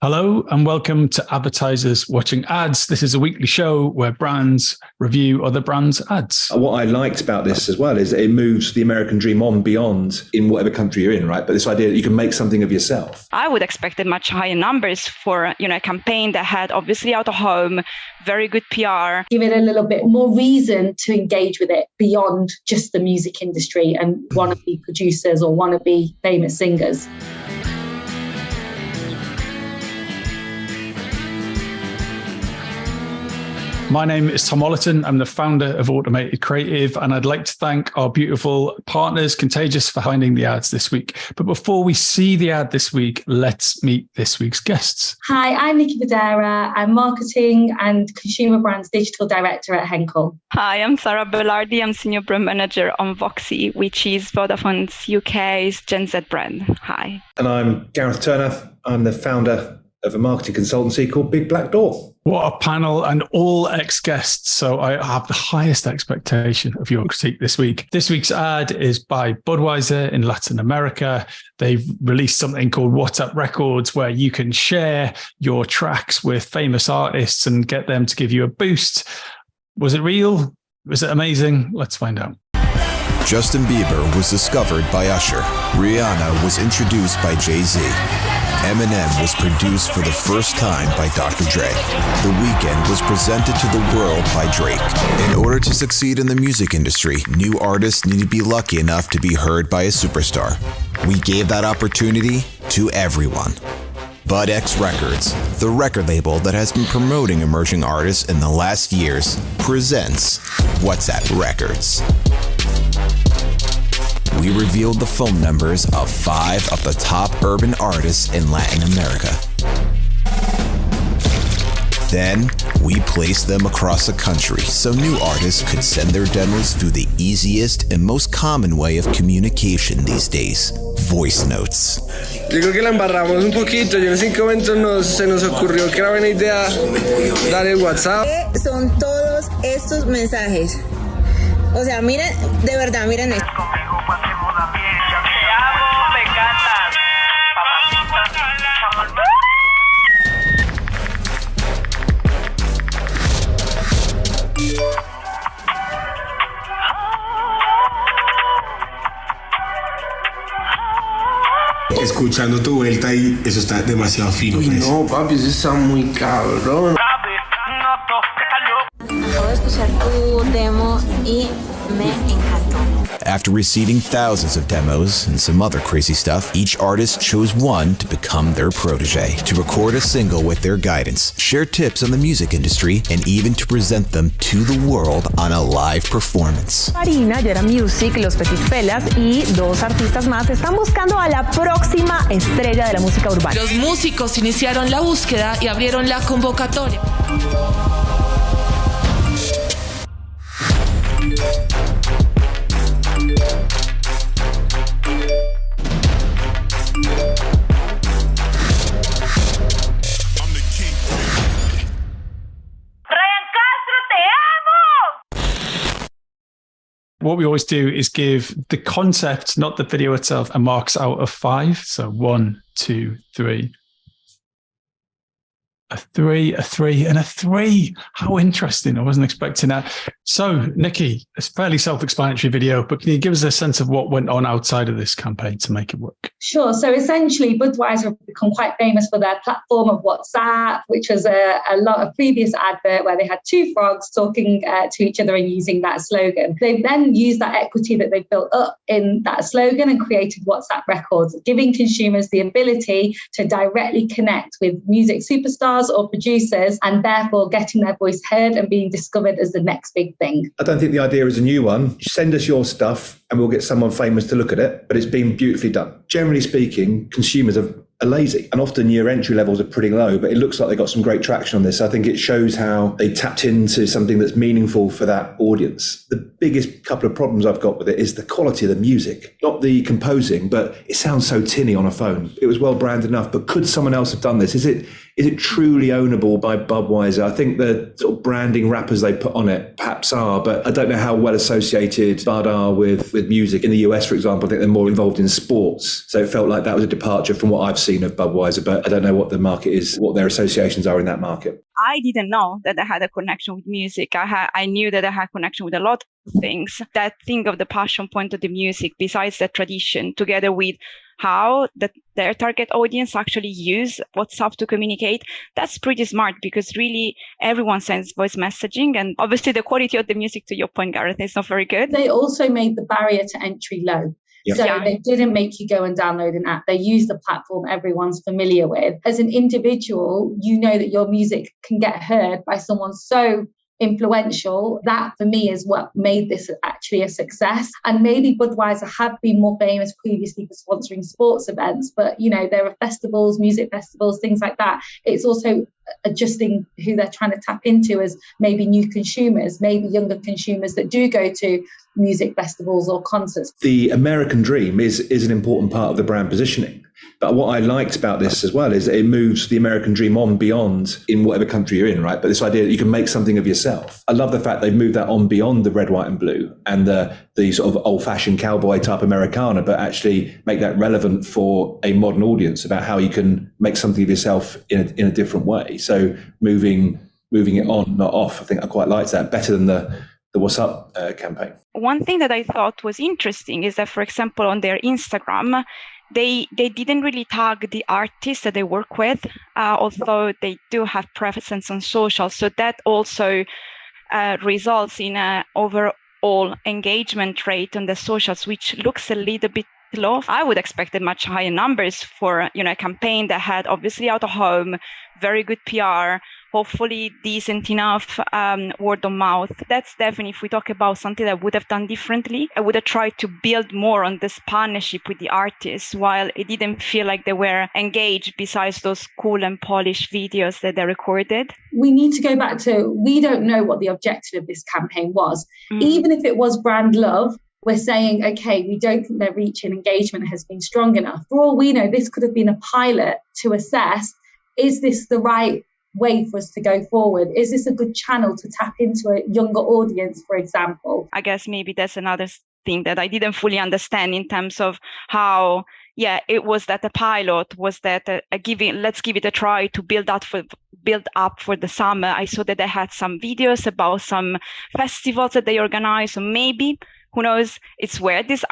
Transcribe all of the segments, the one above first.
Hello and welcome to Advertisers Watching Ads. This is a weekly show where brands review other brands' ads. What I liked about this as well is that it moves the American dream on beyond in whatever country you're in, right? But this idea that you can make something of yourself. I would expect much higher numbers for a campaign that had obviously out of home, very good PR. Give it a little bit more reason to engage with it beyond just the music industry and wannabe producers or wannabe famous singers. My name is Tom Ollerton. I'm the founder of Automated Creative, and I'd like to thank our beautiful partners, Contagious, for finding the ads this week. But before we see the ad this week, let's meet this week's guests. Hi, I'm Nikki Vadera. I'm Marketing and Consumer Brands Digital Director at Henkel. Hi, I'm Sara Belardi. I'm Senior Brand Manager on VOXI, which is Vodafone's UK's Gen Z brand. Hi. And I'm Gareth Turner. I'm the founder of a marketing consultancy called Big Black Door. What a panel, and all ex-guests. So I have the highest expectation of your critique this week. This week's ad is by Budweiser in Latin America. They've released something called WhatsUp Records, where you can share your tracks with famous artists and get them to give you a boost. Was it real? Was it amazing? Let's find out. Justin Bieber was discovered by Usher. Rihanna was introduced by Jay-Z. Eminem was produced for the first time by Dr. Dre. The Weeknd was presented to the world by Drake. In order to succeed in the music industry, new artists need to be lucky enough to be heard by a superstar. We gave that opportunity to everyone. BudX Records, the record label that has been promoting emerging artists in the last years, presents WhatsUp Records. We revealed the phone numbers of 5 of the top urban artists in Latin America. Then, we placed them across the country so new artists could send their demos through the easiest and most common way of communication these days, voice notes. Yo creo que la embarramos un poquito. En 5 momentos se nos ocurrió que era buena idea dar el WhatsApp. Son todos estos mensajes. O sea, miren, de verdad, miren esto. Escuchando tu vuelta y eso está demasiado fino. Uy, no, papi, eso está muy cabrón. Acabo de escuchar tu demo y me encantó. After receiving thousands of demos and some other crazy stuff, each artist chose one to become their protege, to record a single with their guidance, share tips on the music industry, and even to present them to the world on a live performance. Marina, Yera Music, Los Petit Felas y 2 artistas más están buscando a la próxima estrella de la música urbana. Los músicos iniciaron la búsqueda y abrieron la convocatoria. What we always do is give the concept, not the video itself, a marks out of 5. So 1, 2, 3. A 3, a 3, and a 3. How interesting. I wasn't expecting that. So, Nikki, it's a fairly self-explanatory video, but can you give us a sense of what went on outside of this campaign to make it work? Sure. So essentially, Budweiser have become quite famous for their platform of WhatsApp, which was a previous advert where they had 2 frogs talking to each other and using that slogan. They've then used that equity that they've built up in that slogan and created WhatsApp Records, giving consumers the ability to directly connect with music superstars or producers and therefore getting their voice heard and being discovered as the next big thing. I don't think the idea is a new one. Send us your stuff and we'll get someone famous to look at it, but it's been beautifully done. Generally speaking, consumers are lazy and often your entry levels are pretty low, but it looks like they got some great traction on this. I think it shows how they tapped into something that's meaningful for that audience. The biggest couple of problems I've got with it is the quality of the music, not the composing, but it sounds so tinny on a phone. It was well branded enough, but could someone else have done this? Is it truly ownable by Budweiser? I think the sort of branding wrappers they put on it perhaps are, but I don't know how well associated Bud are with music. In the US, for example, I think they're more involved in sports. drinks. So it felt like that was a departure from what I've seen of Budweiser, but I don't know what the market is, what their associations are in that market. I didn't know that I had a connection with music. I knew that I had a connection with a lot of things. That thing of the passion point of the music, besides the tradition, together with how their target audience actually use WhatsApp to communicate, that's pretty smart, because really everyone sends voice messaging. And obviously the quality of the music, to your point, Gareth, is not very good. They also made the barrier to entry low. Yep. So they didn't make you go and download an app. They used the platform everyone's familiar with. As an individual, you know that your music can get heard by someone so influential. That for me is what made this actually a success. And maybe Budweiser have been more famous previously for sponsoring sports events, but you know, there are festivals, music festivals, things like that. It's also adjusting who they're trying to tap into as maybe new consumers, maybe younger consumers that do go to music festivals or concerts. The American dream is an important part of the brand positioning. But what I liked about this as well is that it moves the American dream on beyond in whatever country you're in, right? But this idea that you can make something of yourself. I love the fact they've moved that on beyond the red, white and blue and the sort of old-fashioned cowboy type Americana, but actually make that relevant for a modern audience about how you can make something of yourself in a different way. So moving it on, not off. I think I quite liked that, better than the Wassup campaign. One thing that I thought was interesting is that, for example, on their Instagram, they didn't really tag the artists that they work with, although they do have presence on social. So that also results in an overall engagement rate on the socials, which looks a little bit low. I would expect a much higher numbers for a campaign that had obviously out of home, very good PR, hopefully decent enough word of mouth. That's definitely, if we talk about something that I would have done differently, I would have tried to build more on this partnership with the artists, while it didn't feel like they were engaged besides those cool and polished videos that they recorded. We need to go back to, we don't know what the objective of this campaign was. Even if it was brand love, we're saying, okay, we don't think their reach and engagement has been strong enough. For all we know, this could have been a pilot to assess, is this the right way for us to go forward? Is this a good channel to tap into a younger audience, for example? I guess maybe that's another thing that I didn't fully understand in terms of how, it was that a pilot, was that let's give it a try to build up for the summer. I saw that they had some videos about some festivals that they organize, so maybe, who knows, it's where this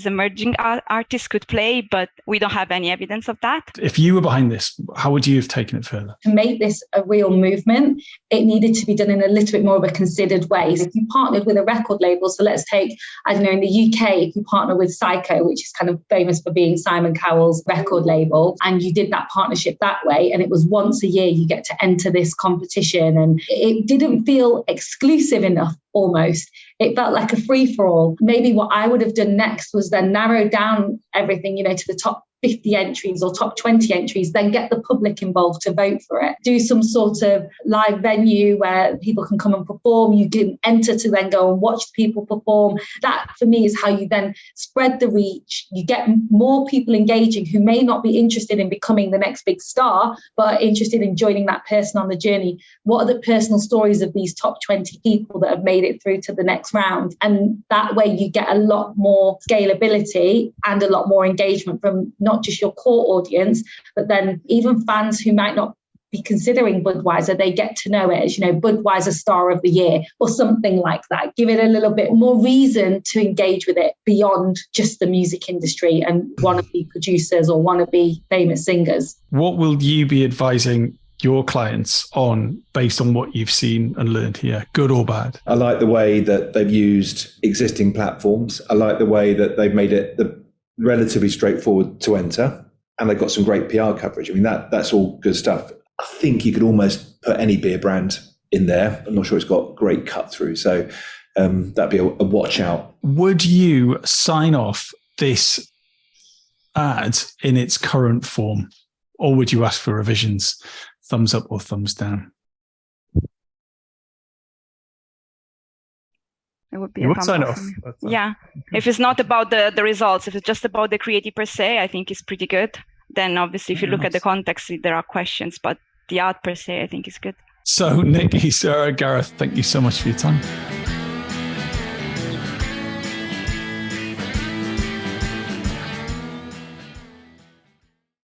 emerging artist could play, but we don't have any evidence of that. If you were behind this, how would you have taken it further? To make this a real movement, it needed to be done in a little bit more of a considered way. So if you partnered with a record label, so let's take, I don't know, in the UK, if you partner with Psycho, which is kind of famous for being Simon Cowell's record label, and you did that partnership that way, and it was once a year you get to enter this competition, and it didn't feel exclusive enough almost. It felt like a free-for-all. Maybe what I would have done next was then narrow down everything, to the top 50 entries or top 20 entries, then get the public involved to vote for it. Do some sort of live venue where people can come and perform. You can enter to then go and watch people perform. That, for me, is how you then spread the reach. You get more people engaging who may not be interested in becoming the next big star, but are interested in joining that person on the journey. What are the personal stories of these top 20 people that have made it through to the next round? And that way you get a lot more scalability and a lot more engagement from not just your core audience, but then even fans who might not be considering Budweiser, they get to know it as, Budweiser Star of the Year or something like that. Give it a little bit more reason to engage with it beyond just the music industry and wannabe producers or wannabe famous singers. What will you be advising your clients on based on what you've seen and learned here, good or bad? I like the way that they've used existing platforms. I like the way that they've made it relatively straightforward to enter, and they've got some great PR coverage. I mean, that's all good stuff. I think you could almost put any beer brand in there. I'm not sure it's got great cut through, so that'd be a watch out. Would you sign off this ad in its current form, or would you ask for revisions? Thumbs up or thumbs down? It would be you a would sign off. Yeah. If it's not about the results, if it's just about the creative per se, I think it's pretty good. Then obviously if you look at the context, there are questions, but the art per se, I think is good. So Nikki, Sara, Gareth, thank you so much for your time.